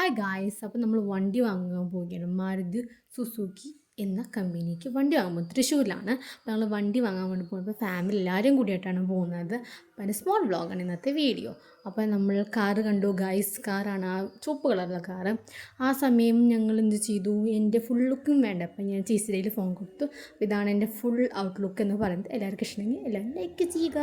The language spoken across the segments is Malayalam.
ഹായ് ഗായ്സ്, അപ്പോൾ നമ്മൾ വണ്ടി വാങ്ങാൻ പോവുകയാണ്. മാരുതി സുസുക്കി എന്ന കമ്പനിക്ക് വണ്ടി വാങ്ങുമ്പോൾ തൃശ്ശൂരിലാണ്. അപ്പോൾ ഞങ്ങൾ വണ്ടി വാങ്ങാൻ വേണ്ടി പോകുമ്പോൾ ഫാമിലി എല്ലാവരും കൂടിയിട്ടാണ് പോകുന്നത്. അപ്പോൾ അതിൻ്റെ സ്മോൾ വ്ളോഗാണ് ഇന്നത്തെ വീഡിയോ. അപ്പോൾ നമ്മൾ കാറ് കണ്ടു ഗായ്സ്. കാറാണ്, ആ ചുവപ്പ് കളറുള്ള കാറ്. ആ സമയം ഞങ്ങൾ എന്ത് ചെയ്തു, എൻ്റെ ഫുൾ ലുക്കും വേണ്ട. അപ്പോൾ ഞാൻ ചേച്ചിയിൽ ഫോൺ കൊടുത്തു. ഇതാണ് എൻ്റെ ഫുൾ ഔട്ട് ലുക്ക് എന്ന് പറയുന്നത്. എല്ലാവർക്കും ഇഷ്ടമെങ്കിൽ എല്ലാവരും ലൈക്ക് ചെയ്യുക,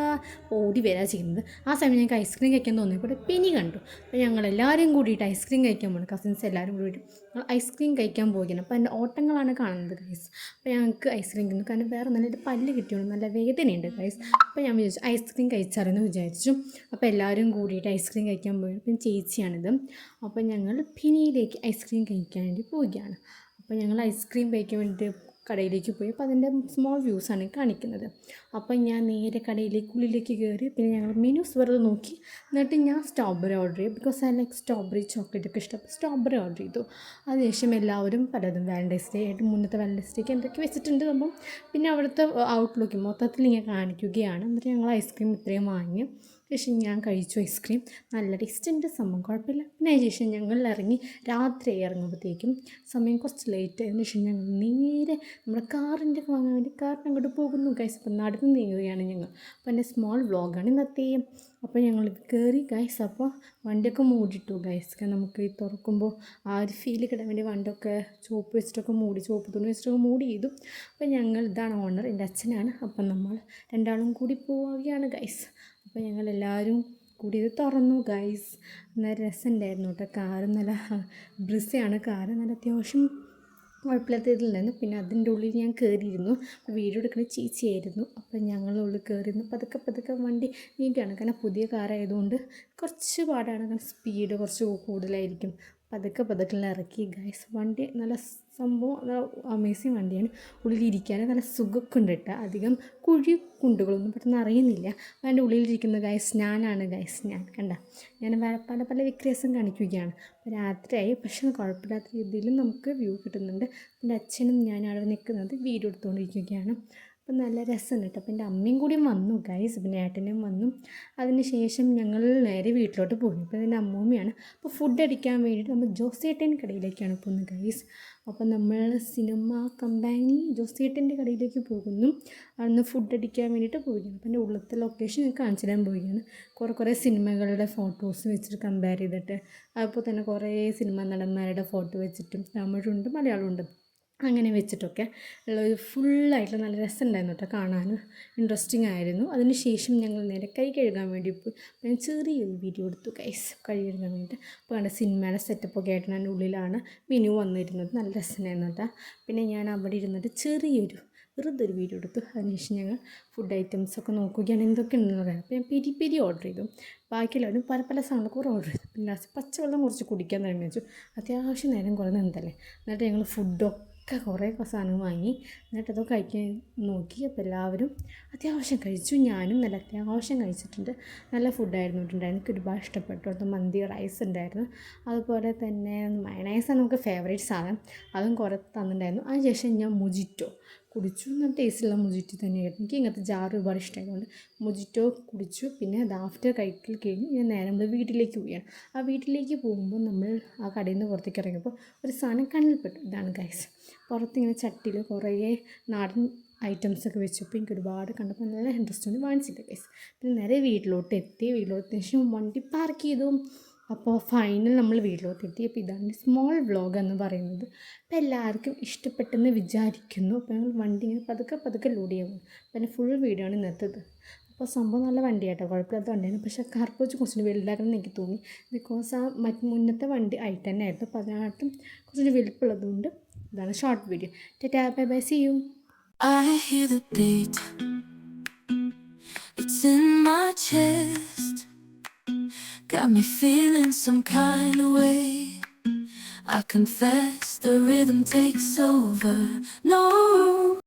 ഓടി വരാ ചെയ്യുന്നത്. ആ സമയം ഞങ്ങൾക്ക് ഐസ്ക്രീം കഴിക്കാൻ തോന്നിയപ്പോൾ പെനി കണ്ടു. അപ്പോൾ ഞങ്ങൾ എല്ലാവരും കൂടിയിട്ട് ഐസ്ക്രീം കഴിക്കാൻ പോകണം. കസിൻസ് എല്ലാവരും കൂടിയിട്ട് ഞങ്ങൾ ഐസ്ക്രീം കഴിക്കാൻ പോകുകയാണ്. അപ്പോൾ എൻ്റെ ഓട്ടങ്ങളാണ് കാണുന്നത് ഗൈസ്. അപ്പോൾ ഞങ്ങൾക്ക് ഐസ്ക്രീം കിട്ടുന്നു, കാരണം വേറെ നല്ലൊരു പല്ല് കിട്ടിയോണ്ട് നല്ല വേദനയുണ്ട് ഗൈസ്. അപ്പോൾ ഞാൻ വിചാരിച്ചു ഐസ്ക്രീം കഴിച്ചാലെന്ന് വിചാരിച്ചു. അപ്പോൾ എല്ലാവരും കൂടിയിട്ട് ഐസ്ക്രീം കഴിക്കാൻ പോയി. അപ്പം ചേച്ചിയാണിത്. അപ്പോൾ ഞങ്ങൾ പിനിയിലേക്ക് ഐസ്ക്രീം കഴിക്കാൻ വേണ്ടി പോവുകയാണ്. അപ്പോൾ ഞങ്ങൾ ഐസ്ക്രീം കഴിക്കാൻ വേണ്ടിയിട്ട് കടയിലേക്ക് പോയി. അപ്പോൾ അതിൻ്റെ സ്മോൾ വ്യൂസാണ് കാണിക്കുന്നത്. അപ്പോൾ ഞാൻ നേരെ ഉള്ളിലേക്ക് കയറി. പിന്നെ ഞങ്ങൾ മെനൂസ് വെറുതെ നോക്കി. എന്നിട്ട് ഞാൻ സ്ട്രോബെറി ഓർഡർ ചെയ്തു. Because I like strawberry chocolate ഒക്കെ ഇഷ്ടം. അപ്പോൾ സ്ട്രോബെറി ഓർഡർ ചെയ്തു. അതിനുശേഷം എല്ലാവരും പലതും വാലൻറ്റൈൻസ് ഡേ ആയിട്ട് മുന്നത്തെ വാലൻറ്റൈൻസ് ഡേക്ക് എന്തൊക്കെ വെച്ചിട്ടുണ്ട് അപ്പം പിന്നെ അവിടുത്തെ ഔട്ട്ലുക്ക് മൊത്തത്തിൽ ഇങ്ങനെ കാണിക്കുകയാണ്. എന്നിട്ട് ഞങ്ങൾ ഐസ്ക്രീം ഇത്രയും വാങ്ങി. ശേഷം ഞാൻ കഴിച്ചു ഐസ്ക്രീം. നല്ല ടേസ്റ്റുണ്ട്, സംഭവം കുഴപ്പമില്ല. പിന്നെ അതിന് ശേഷം ഞങ്ങൾ ഇറങ്ങി. രാത്രി ഇറങ്ങുമ്പോഴത്തേക്കും സമയം കുറച്ച് ലേറ്റ് ആയതിനു ശേഷം ഞങ്ങൾ നേരെ നമ്മുടെ കാറിൻ്റെ വാങ്ങാൻ വേണ്ടി കാറിന് അങ്ങോട്ട് പോകുന്നു ഗൈസ്. അപ്പം നടന്ന് നീങ്ങുകയാണ് ഞങ്ങൾ. അപ്പോൾ എൻ്റെ സ്മോൾ വ്ളോഗാണ് ഇന്നത്തെയും. അപ്പോൾ ഞങ്ങൾ കയറി ഗൈസ്. അപ്പോൾ വണ്ടിയൊക്കെ മൂടിയിട്ടു ഗൈസ്. നമുക്ക് ഈ തുറക്കുമ്പോൾ ആ ഒരു ഫീൽ കിട്ടാൻ വേണ്ടി വണ്ടിയൊക്കെ ചുവപ്പ് വെച്ചിട്ടൊക്കെ മൂടി, ചുവപ്പ് തുണി വെച്ചിട്ടൊക്കെ മൂടി ചെയ്തു. അപ്പോൾ ഞങ്ങൾ ഇതാണ് ഓണർ, എൻ്റെ അച്ഛനാണ്. അപ്പം നമ്മൾ രണ്ടാളും കൂടി പോവുകയാണ് ഗൈസ്. അപ്പോൾ ഞങ്ങളെല്ലാവരും കൂടി ഇത് തുറന്നു ഗൈസ്. നല്ല രസമുണ്ടായിരുന്നു കേട്ടോ. കാറ് നല്ല ബ്രിസയാണ് കാറ്, നല്ല അത്യാവശ്യം കുഴപ്പമില്ലാത്തതിലായിരുന്നു. പിന്നെ അതിൻ്റെ ഉള്ളിൽ ഞാൻ കയറിയിരുന്നു. വീഡിയോ എടുക്കുന്ന ചേച്ചിയായിരുന്നു. അപ്പോൾ ഞങ്ങളുള്ളിൽ കയറിയിരുന്നു. പതുക്കെ വണ്ടി നീട്ടാണ്, കാരണം പുതിയ കാറായതുകൊണ്ട് കുറച്ച് പാടാണ്, കാരണം സ്പീഡ് കുറച്ച് കൂടുതലായിരിക്കും. പതുക്കെ ഇറക്കി ഗൈസ്. വണ്ടി നല്ല സംഭവം നല്ല അമേസിങ് വണ്ടിയാണ്. ഉള്ളിലിരിക്കാൻ നല്ല സുഖമൊക്കെ ഉണ്ട് കേട്ടോ. അധികം കുണ്ടുകളൊന്നും പെട്ടെന്ന് അറിയുന്നില്ല. അതിൻ്റെ ഉള്ളിലിരിക്കുന്ന ഗൈസ് ഞാനാണ് ഗൈസ്. ഞാൻ ഞാൻ പല വ്യത്യാസം കാണിക്കുകയാണ്. അപ്പോൾ രാത്രിയായി, പക്ഷേ കുഴപ്പമില്ലാത്ത രീതിയിൽ നമുക്ക് വ്യൂ കിട്ടുന്നുണ്ട്. എൻ്റെ അച്ഛനും ഞാൻ അവിടെ നിൽക്കുന്നത് വീഡിയോ എടുത്തുകൊണ്ടിരിക്കുകയാണ്. അപ്പം നല്ല രസമുണ്ട് കേട്ടോ. അപ്പം എൻ്റെ അമ്മയും കൂടി വന്നു ഗൈസ്, പിന്നെ ഏട്ടനും വന്നു. അതിന് ശേഷം ഞങ്ങൾ നേരെ വീട്ടിലോട്ട് പോയി. അപ്പോൾ എൻ്റെ അമ്മൂമ്മയാണ്. അപ്പോൾ ഫുഡ് അടിക്കാൻ വേണ്ടിയിട്ട് നമ്മൾ ജോസേട്ടൻ കടയിലേക്കാണ് പോകുന്നത് ഗൈസ്. അപ്പോൾ നമ്മൾ സിനിമ കമ്പാനി ജോസേട്ടൻ്റെ കടയിലേക്ക് പോകുന്നു. അവിടുന്ന് ഫുഡ് അടിക്കാൻ വേണ്ടിയിട്ട് പോവുകയാണ്. അപ്പോൾ എൻ്റെ ഉള്ളത്തെ ലൊക്കേഷൻ കാണിച്ചു തരാൻ പോവുകയാണ്. കുറേ സിനിമകളുടെ ഫോട്ടോസ് വെച്ചിട്ട് കമ്പയർ ചെയ്തിട്ട്, അപ്പോൾ തന്നെ കുറേ സിനിമ നടന്മാരുടെ ഫോട്ടോ വെച്ചിട്ടും തമിഴുണ്ട് മലയാളമുണ്ട് അങ്ങനെ വെച്ചിട്ടൊക്കെ ഉള്ളൊരു ഫുള്ളായിട്ടുള്ള നല്ല രസമുണ്ടായിരുന്നു കേട്ടോ. കാണാനും ഇൻട്രസ്റ്റിംഗ് ആയിരുന്നു. അതിന് ശേഷം ഞങ്ങൾ നേരെ കൈ കഴുകാൻ വേണ്ടി പോയി. ഞാൻ ചെറിയൊരു വീഡിയോ എടുത്തു ഗൈസ്, കൈ കഴുകാൻ വേണ്ടിയിട്ട്. അപ്പോൾ കണ്ട സിനിമയുടെ സെറ്റപ്പൊക്കെ ആയിട്ട് അതിൻ്റെ ഉള്ളിലാണ് മെനു വന്നിരുന്നത്. നല്ല രസമായിരുന്നു കേട്ടോ. പിന്നെ ഞാൻ അവിടെ ഇരുന്നിട്ട് വെറുതെ ഒരു വീഡിയോ എടുത്തു. അതിനുശേഷം ഞങ്ങൾ ഫുഡ് ഐറ്റംസൊക്കെ നോക്കുകയാണ് എന്തൊക്കെ ഉണ്ടെന്ന് പറയാം. അപ്പോൾ ഞാൻ പെരി ഓർഡർ ചെയ്തു. ബാക്കിയുള്ളവരും പല സാധനങ്ങളൊക്കെ ഓർഡർ ചെയ്തു. പിന്നെ ലാസ്റ്റ് പച്ചവെള്ളം കുറച്ച് കുടിക്കാൻ തുടങ്ങി വെച്ചു. അത്യാവശ്യം നേരം കുറേ നിന്നതല്ലേ. എന്നിട്ട് ഞങ്ങൾ ഫുഡൊക്കെ കുറേ സാധനം വാങ്ങി. എന്നിട്ടതൊക്കെ കഴിക്കാൻ നോക്കി. അപ്പോൾ എല്ലാവരും അത്യാവശ്യം കഴിച്ചു. ഞാനും നല്ല അത്യാവശ്യം കഴിച്ചിട്ടുണ്ട്. നല്ല ഫുഡായിരുന്നു ഉണ്ടായിരുന്നു. എനിക്ക് ഒരുപാട് ഇഷ്ടപ്പെട്ടു. അത് മന്തി റൈസ് ഉണ്ടായിരുന്നു. അതുപോലെ തന്നെ മയണൈസാണ് നമുക്ക് ഫേവറേറ്റ് സാധനം, അതും കുറേ തന്നിട്ടുണ്ടായിരുന്നു. അതിനുശേഷം ഞാൻ മൊജിറ്റോ കുടിച്ചു. നല്ല ടേസ്റ്റുള്ള മൊജിറ്റോ തന്നെയായിരുന്നു. എനിക്ക് ഇങ്ങനത്തെ ജാറ് ഒരുപാട് ഇഷ്ടമായതുകൊണ്ട് മൊജിറ്റോ കുടിച്ചു. പിന്നെ അത് ആഫ്റ്റർ കഴിക്കൽ കഴിഞ്ഞ് ഞാൻ നേരെ നമ്മൾ വീട്ടിലേക്ക് പോവുകയാണ്. ആ വീട്ടിലേക്ക് പോകുമ്പോൾ നമ്മൾ ആ കടയിൽ നിന്ന് പുറത്തേക്ക് ഇറങ്ങിയപ്പോൾ ഒരു സാധനം കണ്ണിൽപ്പെട്ടു. ഇതാണ് ഗൈസ്. പുറത്തിങ്ങനെ ചട്ടിയിൽ കുറേ നാടൻ ഐറ്റംസൊക്കെ വെച്ചപ്പോൾ എനിക്ക് ഒരുപാട് കണ്ടപ്പോൾ നല്ല ഇൻട്രസ്റ്റ് ഉണ്ട്, വാങ്ങിച്ചില്ല ഗൈസ്. പിന്നെ നേരെ വീട്ടിലോട്ട് ശേഷം വണ്ടി പാർക്ക് ചെയ്തു. അപ്പോൾ ഫൈനൽ നമ്മൾ വീട്ടിലോട്ടെത്തി. അപ്പോൾ ഇതാണ് സ്മോൾ വ്ളോഗ് എന്ന് പറയുന്നത്. അപ്പോൾ എല്ലാവർക്കും ഇഷ്ടപ്പെട്ടെന്ന് വിചാരിക്കുന്നു. അപ്പോൾ ഞങ്ങൾ വണ്ടി ഇങ്ങനെ പതുക്കെ ലോഡ് ചെയ്യാൻ. പിന്നെ ഫുൾ വീഡിയോ ആണ് ഇന്നത്തേത്. അപ്പോൾ സംഭവം നല്ല വണ്ടിയാട്ടോ, കുഴപ്പമില്ലാത്ത വണ്ടിയാണ്. പക്ഷേ കാർപ്പ് വെച്ച് കുറച്ചുകൂടി വലുതാക്കണം എനിക്ക് തോന്നി. ബിക്കോസ് ആ മുന്നത്തെ വണ്ടി ആയിട്ട് തന്നെ ആയിരുന്നു. അപ്പോൾ അതിനകത്തും കുറച്ചുകൂടി വലുപ്പമുള്ളതുകൊണ്ട് ഇതാണ് short video. Tata bye bye, see you. I hear the beat, it's in my chest, got me feeling some kind of way. I confess the rhythm takes over. No